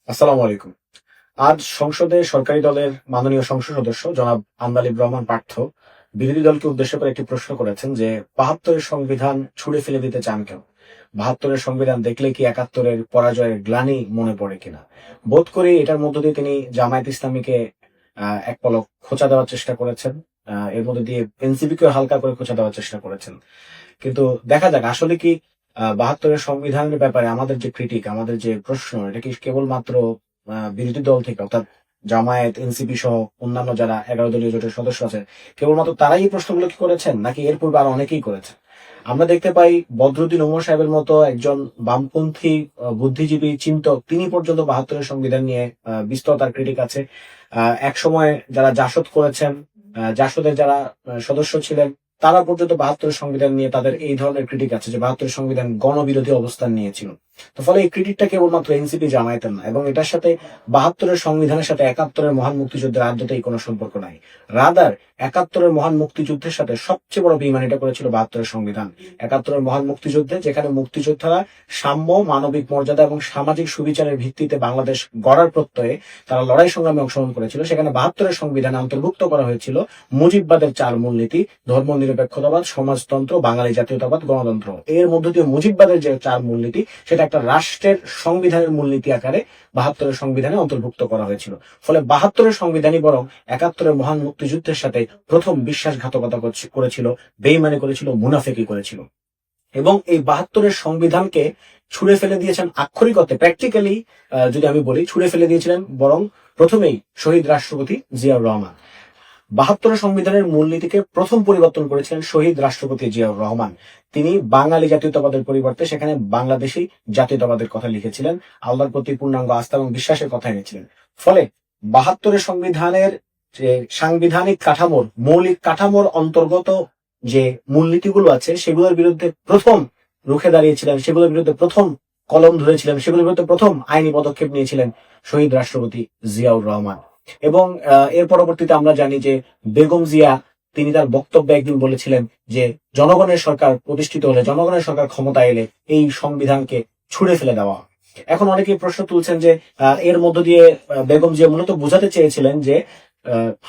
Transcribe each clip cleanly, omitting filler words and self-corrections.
আসসালামু আলাইকুম। আজ সংসদে সরকারি দলের মাননীয় সংসদ সদস্য জনাব আন্দালিব রহমান পার্থ বিরোধী দলকে উদ্দেশ্য করে একটি প্রশ্ন করেছেন যে ৭২-এর সংবিধান ছুঁড়ে ফেলে দিতে চান কেন? ৭২-এর সংবিধান দেখলে কি ৭১-এর পরাজয়ের গ্লানি মনে পড়ে কিনা? বোধ করি এটার মধ্য দিয়ে তিনি জামায়াত ইসলামীকে এক পলক খোঁচা দেওয়ার চেষ্টা করেছেন। এর মধ্যে দিয়ে এনসিপিকেও হালকা করে খোঁচা দেওয়ার চেষ্টা করেছেন। কিন্তু দেখা যাক আসলে কি ৭২-এর সংবিধানের ব্যাপারে আমাদের যে ক্রিটিক, আমাদের যে প্রশ্ন, এটা কি কেবলমাত্র বিরোধী দল থেকে অর্থাৎ জামায়াত, এনসিপি সহ অন্যান্য যারা ১১ দলীয় জোটের সদস্য আছে, কেবলমাত্র তারাই এই প্রশ্নগুলো কি করেছেন নাকি এর পূর্বে আরো অনেকেই করেছেন? আমরা দেখতে পাই বদরুদ্দীন উমর সাহেবের মতো একজন বামপন্থী বুদ্ধিজীবী চিন্তক, তিনি পর্যন্ত ৭২-এর সংবিধান নিয়ে বিস্তর তার ক্রিটিক আছে। এক সময় যারা জাসদ করেছেন, জাসদের যারা সদস্য ছিলেন, তারা পর্যন্ত ৭২-এর সংবিধান নিয়ে তাদের এই ধরনের ক্রিটিক আছে যে ৭২-এর সংবিধান গণবিরোধী অবস্থান নিয়েছিল। তো ফলে এই ক্রিটিকটা কেবলমাত্র এনসিপি জামায়াতের না, এবং এটার সাথে ৭২-এর সংবিধানের সাথে ৭১-এর মহান মুক্তিযুদ্ধের আদ্যতেই কোনো সম্পর্ক নাই। রাদার ৭১-এর মহান মুক্তিযুদ্ধের সাথে সবচেয়ে বড় বেইমানিটা করেছিল ৭২-এর সংবিধান। ৭১-এর মহান মুক্তিযুদ্ধে যেখানে মুক্তিযোদ্ধারা সাম্য, মানবিক মর্যাদা এবং সামাজিক সুবিচারের ভিত্তিতে বাংলাদেশ গড়ার প্রত্যয়ে তারা লড়াই সংগ্রামে অংশগ্রহণ করেছিল, সেখানে ৭২-এর সংবিধানে অন্তর্ভুক্ত করা হয়েছিল মুজিববাদের ৪ মূলনীতি: ধর্ম নিরপেক্ষতাবাদ, সমাজতন্ত্র, বাঙালি জাতীয়তাবাদ, গণতন্ত্র। এর মধ্য দিয়ে মুজিববাদের যে ৪ মূলনীতি, সেটা একটা রাষ্ট্রের সংবিধানের মূলনীতি আকারে ৭২-এর সংবিধানে অন্তর্ভুক্ত করা হয়েছিল। ফলে ৭২-এর সংবিধানই বরং ৭১-এর মহান মুক্তিযুদ্ধের সাথে প্রথম বিশ্বাসঘাতকতা করেছিল, বেইমানি করেছিল, মুনাফেকি করেছিল। এবং এই ৭২-এর সংবিধানকে ছুঁড়ে ফেলে দিয়েছেন আক্ষরিক অর্থে, প্র্যাকটিক্যালি যদি আমি বলি, ছুঁড়ে ফেলে দিয়েছিলেন বরং প্রথমেই শহীদ রাষ্ট্রপতি জিয়াউর রহমান। ৭২-এর সংবিধানের মূলনীতিকে প্রথম পরিবর্তন করেছিলেন শহীদ রাষ্ট্রপতি জিয়াউর রহমান। তিনি বাঙালি জাতীয়তাবাদের পরিবর্তে সেখানে বাংলাদেশী জাতীয়তাবাদের কথা লিখেছিলেন, আল্লাহর প্রতি পূর্ণাঙ্গ আস্থা এবং বিশ্বাসের কথা এনেছিলেন। ফলে ৭২-এর সংবিধানের যে সাংবিধানিক কাঠামোর, মৌলিক কাঠামোর অন্তর্গত যে মূলনীতিগুলো আছে, সেগুলোর বিরুদ্ধে প্রথম রুখে দাঁড়িয়েছিলেন, সেগুলোর বিরুদ্ধে প্রথম কলম ধরেছিলেন, সেগুলোর বিরুদ্ধে প্রথম আইনি পদক্ষেপ নিয়েছিলেন শহীদ রাষ্ট্রপতি জিয়াউর রহমান। এবং এর পরবর্তীতে আমরা জানি যে বেগম জিয়া, তিনি তার বক্তব্যে একদিন বলেছিলেন যে জনগণের সরকার প্রতিষ্ঠিত হলে, জনগণের সরকার ক্ষমতা এলে এই সংবিধানকে ছুঁড়ে ফেলে দেওয়া। এখন অনেকেই প্রশ্ন তুলছেন যে এর মধ্য দিয়ে বেগম জিয়া মূলত বোঝাতে চেয়েছিলেন যে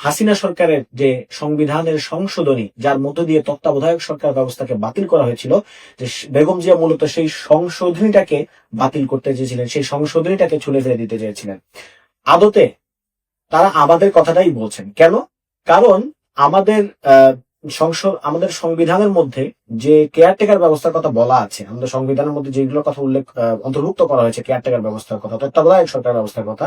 হাসিনা সরকারের যে সংবিধানের সংশোধনী, যার মধ্য দিয়ে তত্ত্বাবধায়ক সরকার ব্যবস্থাকে বাতিল করা হয়েছিল, যে বেগম জিয়া মূলত সেই সংশোধনীটাকে বাতিল করতে চেয়েছিলেন, সেই সংশোধনীটাকে ছুঁড়ে ফেলে দিতে চেয়েছিলেন। আদতে তারা আমাদের কথাটাই বলছেন। কেন? কারণ আমাদের আমাদের সংবিধানের মধ্যে যে কেয়ারটেকার ব্যবস্থার কথা বলা আছে, আমাদের সংবিধানের মধ্যে যেগুলোর কথা অন্তর্ভুক্ত করা হয়েছে, কেয়ারটেকার ব্যবস্থার কথা, তত্ত্বাবধায়ক সরকার ব্যবস্থার কথা,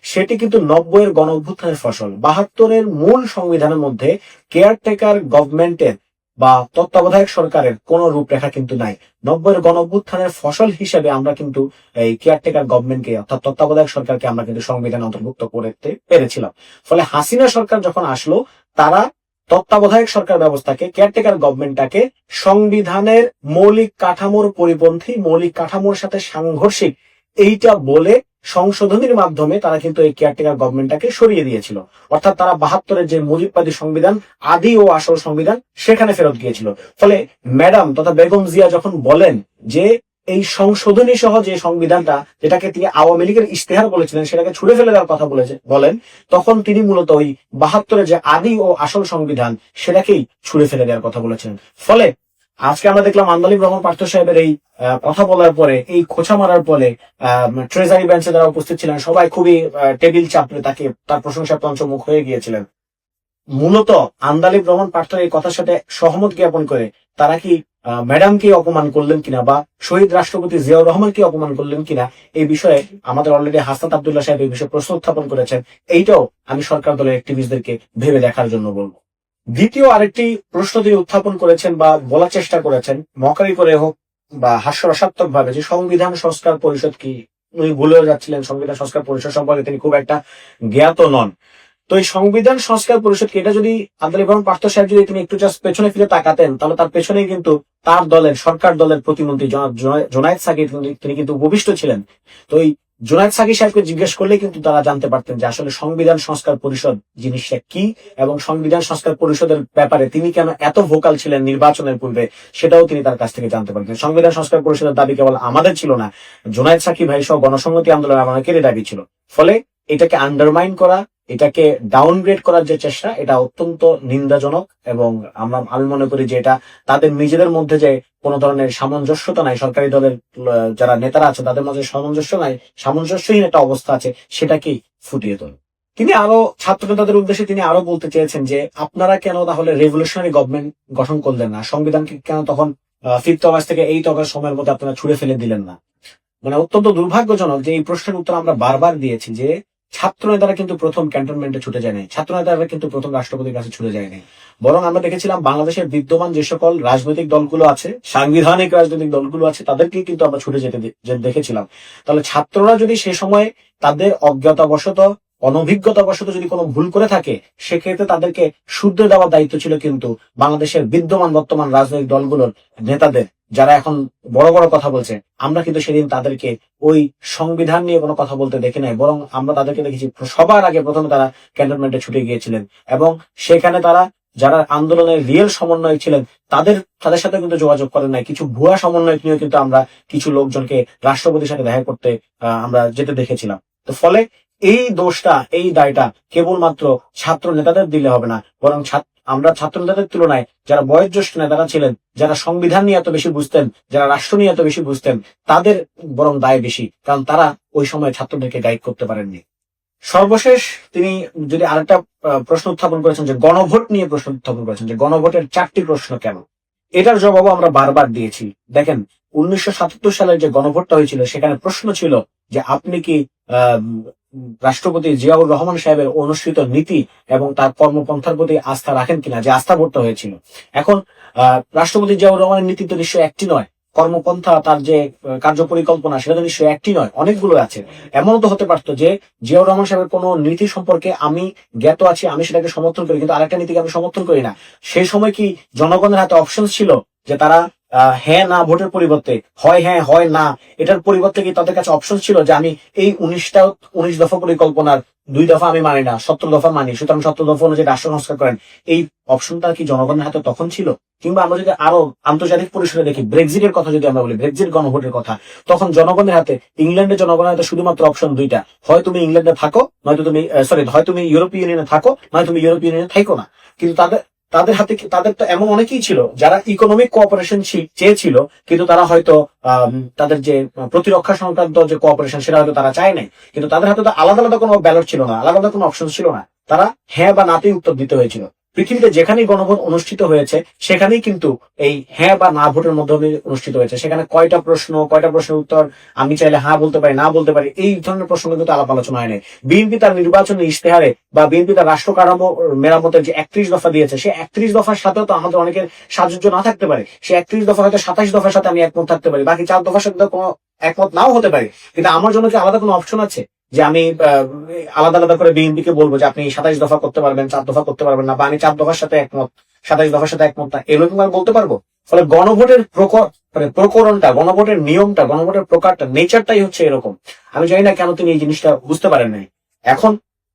সেটি কিন্তু ৯০-এর গণ অভ্যুত্থানের ফসল। ৭২-এর মূল সংবিধানের মধ্যে কেয়ারটেকার গভর্নমেন্টের বা তত্ত্বাবধায়ক সরকারের কোন রূপরেখা কিন্তু নাই। ৯০-এর গণ অভ্যুত্থানের ফসল হিসেবে আমরা কিন্তু এই কেয়ারটেকার গভর্নমেন্টকে, অর্থাৎ তত্ত্বাবধায়ক সরকারকে আমরা কিন্তু সংবিধানে অন্তর্ভুক্ত করতে পেরেছিলাম। ফলে হাসিনা সরকার যখন আসলো, তারা তত্ত্বাবধায়ক সরকার ব্যবস্থাকে, কেয়ারটেকার গভর্নমেন্টটাকে সংবিধানের মৌলিক কাঠামোর পরিপন্থী, মৌলিক কাঠামোর সাথে সাংঘর্ষিক এইটা বলে সংশোধনীর মাধ্যমে তারা কিন্তু এই কেয়ারটেকার গভর্নমেন্টটাকে সরিয়ে দিয়েছিল। অর্থাৎ তারা ৭২-এর যে মুজিববাদী সংবিধান, আদি ও আসল সংবিধান, সেখানে ফেরত গিয়েছিল। ফলে ম্যাডাম তথা বেগম জিয়া যখন বলেন যে এই সংশোধনী সহ যে সংবিধানটা, যেটাকে তিনি আওয়ামী লীগের ইশতেহার বলেছিলেন, সেটাকে ছুড়ে ফেলে দেওয়ার কথা বলেন, তখন তিনি মূলত ওই ৭২-এর যে আদি ও আসল সংবিধান, সেটাকেই ছুড়ে ফেলে দেওয়ার কথা বলেছিলেন। ফলে আজকে আমরা দেখলাম আন্দালিব রহমান পার্থ সাহেবের এই কথা বলার পরে, এই খোঁচা মারার পরে ট্রেজারি বেঞ্চে যারা উপস্থিত ছিলেন সবাই খুবই টেবিল চাপড়ে তাকে, তার প্রশংসায় পঞ্চমুখ হয়ে গিয়েছিলেন। মূলত আন্দালিব রহমান পার্থ এই কথার সাথে সহমত জ্ঞাপন করে তারা কি ম্যাডামকে অপমান করলেন কিনা বা শহীদ রাষ্ট্রপতি জিয়াউর রহমানকে অপমান করলেন কিনা, এই বিষয়ে আমাদের অলরেডি হাসনাত আব্দুল্লাহ সাহেব এই বিষয়ে প্রশ্ন উত্থাপন করেছেন। এইটাও আমি সরকার দলের অ্যাক্টিভিস্টদেরকে ভেবে দেখার জন্য বলবো। দ্বিতীয় আরেকটি প্রশ্ন তিনি উত্থাপন করেছেন বা বলার চেষ্টা করেছেন, মকারি করে হোক বা হাস্যরসাত্মক ভাবে, যে সংবিধান সংস্কার পরিষদ কি। উনি ভুলেও যাচ্ছিলেন সংবিধান সংস্কার পরিষদ সম্পর্কে তিনি খুব একটা জ্ঞাত নন। তো এই সংবিধান সংস্কার পরিষদকে, এটা যদি আন্দালিব রহমান পার্থ সাহেব যদি তিনি একটু জাস্ট পেছনে ফিরে তাকাতেন, তাহলে তার পেছনে কিন্তু তার দলের, সরকার দলের প্রতিমন্ত্রী জোনায়েদ সাকি, তিনি কিন্তু উপবিষ্ট ছিলেন। তো এই জোনায়েদ সাকি সাহেবকে জিজ্ঞেস করলে কিন্তু তারা জানতে পারতেন যে আসলে সংবিধান সংস্কার পরিষদ জিনিসটা কি, এবং সংবিধান সংস্কার পরিষদের ব্যাপারে তিনি কেন এত ভোকাল ছিলেন নির্বাচনের পূর্বে, সেটাও তিনি তার কাছ থেকে জানতে পারতেন। সংবিধান সংস্কার পরিষদের দাবি কেবল আমাদের ছিল না, জোনায়েদ সাকি ভাই সহ গণসংহতি আন্দোলনের অনেকেরই দাবি ছিল। ফলে এটাকে আন্ডারমাইন করা, এটাকে ডাউনগ্রেড করার যে চেষ্টা, এটা অত্যন্ত নিন্দাজনক। এবং আমি মনে করি যে এটা তাদের নিজেদের মধ্যে যে কোনো ধরনের সামঞ্জস্যতা নাই, সরকারি দলের যারা নেতারা আছে তাদের মাঝে সামঞ্জস্যহীন একটা অবস্থা আছে, সেটাকেই ফুটিয়ে তোলে। তিনি আরো ছাত্র নেতাদের উদ্দেশ্যে তিনি আরো বলতে চেয়েছেন যে আপনারা কেন তাহলে রেভলিউশনারি গভর্নমেন্ট গঠন করলেন না, সংবিধানকে কেন তখন 5 অগাস্ট থেকে 8 অগাস্ট সময়ের মধ্যে আপনারা ছুড়ে ফেলে দিলেন না। মানে অত্যন্ত দুর্ভাগ্যজনক যে এই প্রশ্নের উত্তর আমরা বারবার দিয়েছি যে ছাত্র নেতারা কিন্তু প্রথম ক্যান্টনমেন্টে ছুটে যায় নাই, ছাত্র নেতারা কিন্তু প্রথম রাষ্ট্রপতির কাছে ছুটে যায় নাই। বরং আমরা দেখেছিলাম বাংলাদেশের বিদ্যমান যে সকল রাজনৈতিক দলগুলো আছে, সাংবিধানিক রাজনৈতিক দলগুলো আছে, তাদেরকে কিন্তু আমরা ছুটে যেতে দেখেছিলাম। তাহলে ছাত্ররা যদি সে সময় তাদের অজ্ঞতাবশত, অনভিজ্ঞতাবশত যদি কোনো ভুল করে থাকে, সেক্ষেত্রে তাদেরকে শুধরে দেওয়ার দায়িত্ব ছিল কিন্তু বাংলাদেশের বিদ্যমান বর্তমান রাজনৈতিক দলগুলোর নেতাদের, যারা এখন বড় বড় কথা বলছে। আমরা কিন্তু সেদিন তাদেরকে ওই সংবিধান নিয়ে কোনো কথা বলতে দেখি নাই, বরং আমরা তাদেরকে দেখেছি সবার আগে প্রথমে তারা ক্যান্টনমেন্টে ছুটে গিয়েছিলেন এবং সেখানে তারা যারা আন্দোলনের রিয়েল সমন্বয়ক ছিলেন তাদের সাথে কিন্তু যোগাযোগ করেন নাই। কিছু ভুয়া সমন্বয়ক নিয়েও কিন্তু আমরা কিছু লোকজনকে রাষ্ট্রপতির সাথে দেখা করতে আমরা যেতে দেখেছিলাম। তো ফলে এই দোষটা, এই দায়টা কেবলমাত্র ছাত্র নেতাদের দিলে হবে না, বরং আমরা ছাত্র নেতাদের তুলনায় যারা বয়োজ্যেষ্ঠ নেতারা ছিলেন, যারা সংবিধান নিয়ে এত বেশি বুঝতেন, যারা রাষ্ট্র নিয়ে এত বেশি বুঝতেন, তাদের বরং দায় বেশি, কারণ তারা ওই সময় ছাত্রদেরকে গাইড করতে পারেননি। সর্বশেষ তিনি যদি আরেকটা প্রশ্ন উত্থাপন করেছেন যে গণভোট নিয়ে প্রশ্ন উত্থাপন করেছেন, যে গণভোটের 4টি প্রশ্ন কেন, এটার জবাবও আমরা বারবার দিয়েছি। দেখেন 1977 সালের যে গণভোটটা হয়েছিল সেখানে প্রশ্ন ছিল যে আপনি কি রাষ্ট্রপতি জিয়াউর রহমান সাহেবের অনুসৃত নীতি এবং তার কর্মপন্থার প্রতি আস্থা রাখেন কিনা, যে আস্থা ভোটটা হয়েছিল। এখন রাষ্ট্রপতি জিয়াউর রহমানের নীতি তো নিশ্চয়ই একটি নয়, কর্মপন্থা তার যে কার্য পরিকল্পনা সেটা তো নিশ্চয়ই একটি নয়, অনেকগুলো আছে। এমনও তো হতে পারতো যে জিয়াউর রহমান সাহেবের কোন নীতি সম্পর্কে আমি জ্ঞাত আছি, আমি সেটাকে সমর্থন করি, কিন্তু আরেকটা নীতিকে আমি সমর্থন করি না। সেই সময় কি জনগণের হাতে অপশন ছিল যে তারা হ্যাঁ না ভোটের পরিবর্তে হয় হ্যাঁ হয় না, এটার পরিবর্তে কি তাদের কাছে অপশন ছিল যে আমি এই 19 দফা পরিকল্পনার 2 দফা আমি মানি না, 17 দফা মানি, সুতরাং 17 দফা অনুযায়ী রাষ্ট্র সংস্কার করেন, এই অপশনটা কি জনগণের হাতে তখন ছিল? কিংবা আমরা যদি আরো আন্তর্জাতিক পরিসরে দেখি, ব্রেক্সিটের কথা যদি আমরা বলি, ব্রেক্সিট গণভোটের কথা, তখন জনগণের হাতে, ইংল্যান্ডের জনগণের হাতে শুধুমাত্র অপশন 2টা, হয় তুমি ইংল্যান্ডে থাকো, নয়তো তুমি হয় তুমি ইউরোপীয় ইউনিয়নে থাকো, নয় তুমি ইউরোপীয় ইউনিয়নে থাকো না। কিন্তু তাদের হাতে, তাদের তো এমন অনেকেই ছিল যারা ইকোনমিক কোঅপারেশন চেয়েছিল, কিন্তু তারা হয়তো তাদের যে প্রতিরক্ষা সংক্রান্ত যে কোঅপারেশন সেটা হয়তো তারা চায় নাই, কিন্তু তাদের হাতে তো আলাদা আলাদা কোনো ব্যালট ছিল না, আলাদা আলাদা কোনো অপশন ছিল না, তারা হ্যাঁ বা নাতেই উত্তর দিতে হয়েছিল। পৃথিবীতে যেখানেই গণভোট অনুষ্ঠিত হয়েছে সেখানেই কিন্তু এই হ্যাঁ বা না ভোটের মাধ্যমে অনুষ্ঠিত হয়েছে। সেখানে কয়টা প্রশ্নের উত্তর আমি চাইলে হ্যাঁ বলতে পারি, না বলতে পারি, এই ধরনের প্রশ্ন কিন্তু আলাপ আলোচনা হয় নাই। বিএনপি তার নির্বাচনী ইশতেহারে বা বিএনপি তার রাষ্ট্র কাঠামো মেরামতের যে 31 দফা দিয়েছে, সে 31 দফার সাথেও তো আমাদের অনেকের সাহায্য না থাকতে পারে। সে 31 দফা হয়তো 27 দফার সাথে আমি একমত থাকতে পারি, বাকি 4 দফার সাথে কোনো একমত নাও হতে পারে, কিন্তু আমার জন্য কি আলাদা কোনো অপশন আছে যে আমি আলাদা আলাদা করে বিএনপি কে বলবো যে আপনি 27 দফা করতে পারবেন, 4 দফা করতে পারবেন না, বা আমি 4 দফার সাথে একমত, 27 দফার সাথে একমত না, এরকম আর বলতে পারবো? ফলে গণভোটের প্রকরণটা, গণভোটের নিয়মটা, গণভোটের প্রকারটা, নেচারটাই হচ্ছে এরকম। আমি জানি না কেন তিনি এই জিনিসটা বুঝতে পারেন নাই। এখন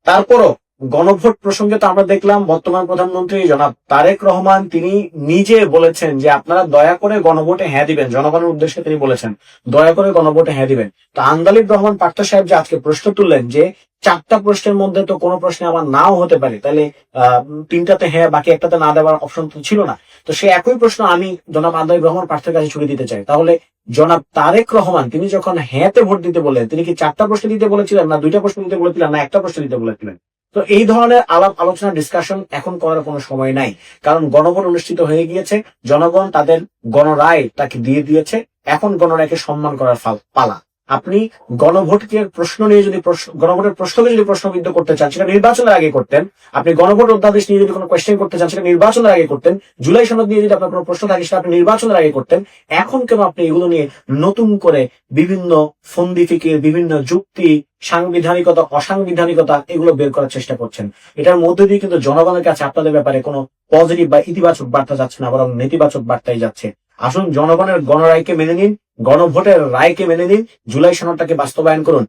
তারপরও গণভোট প্রসঙ্গে তো আমরা দেখলাম বর্তমান প্রধানমন্ত্রী জনাব তারেক রহমান তিনি নিজে বলেছেন যে আপনারা দয়া করে গণভোটে হ্যাঁ দিবেন, জনগণের উদ্দেশ্যে তিনি বলেছেন দয়া করে গণভোটে হ্যাঁ দিবেন। তো আন্দালিব রহমান পার্থ সাহেব যে আজকে প্রশ্ন তুললেন যে 4টা প্রশ্নের মধ্যে তো কোনো প্রশ্নে আমার নাও হতে পারে, তাহলে 3টাতে হ্যাঁ বাকি একটাতে না দেওয়ার অপশন তো ছিল না। তো সে একই প্রশ্ন আমি জনাব আন্দালিব রহমান পার্থের কাছে ছুড়ে দিতে চাই, তাহলে জনাব তারেক রহমান তিনি যখন হ্যাঁতে ভোট দিতে বললেন, তিনি কি 4টা প্রশ্ন দিতে বলেছিলেন, না 2টা প্রশ্ন দিতে বলেছিলেন, না একটা প্রশ্ন দিতে বলেছিলেন? তো এই ধরনের আলাপ আলোচনা, ডিসকাশন এখন করার কোনো সময় নাই, কারণ গণভোট অনুষ্ঠিত হয়ে গিয়েছে, জনগণ তাদের গণরায় তাকে দিয়ে দিয়েছে, এখন গণরায়কে সম্মান করার পালা। আপনি গণভোটকে প্রশ্ন নিয়ে যদি গণভোটের প্রশ্নকে যদি প্রশ্নবিদ্ধ করতে চান, সেটা নির্বাচনের আগে করতেন। আপনি গণভোট অধ্যাদেশ নিয়ে যদি কোনো কোয়েশ্চেন করতে চান, সেটা নির্বাচনের আগে করতেন। জুলাই সনদ নিয়ে যদি আপনার কোনো প্রশ্ন থাকে, সেটা আপনি নির্বাচনের আগে করতেন। এখন কেন আপনি এগুলো নিয়ে নতুন করে বিভিন্ন ফন্দি ফিকির, বিভিন্ন যুক্তি, সাংবিধানিকতা, অসাংবিধানিকতা এগুলো বের করার চেষ্টা করছেন? এটার মধ্যে দিয়ে কিন্তু জনগণের কাছে আপনাদের ব্যাপারে কোনো পজিটিভ বা ইতিবাচক বার্তা যাচ্ছে না, বরং নেতিবাচক বার্তাই যাচ্ছে। আসুন জনগণের গণরায়কে মেনে নিন, গণভোটের রায়কে মেনে নিন, জুলাই সনদটাকে বাস্তবায়ন করুন।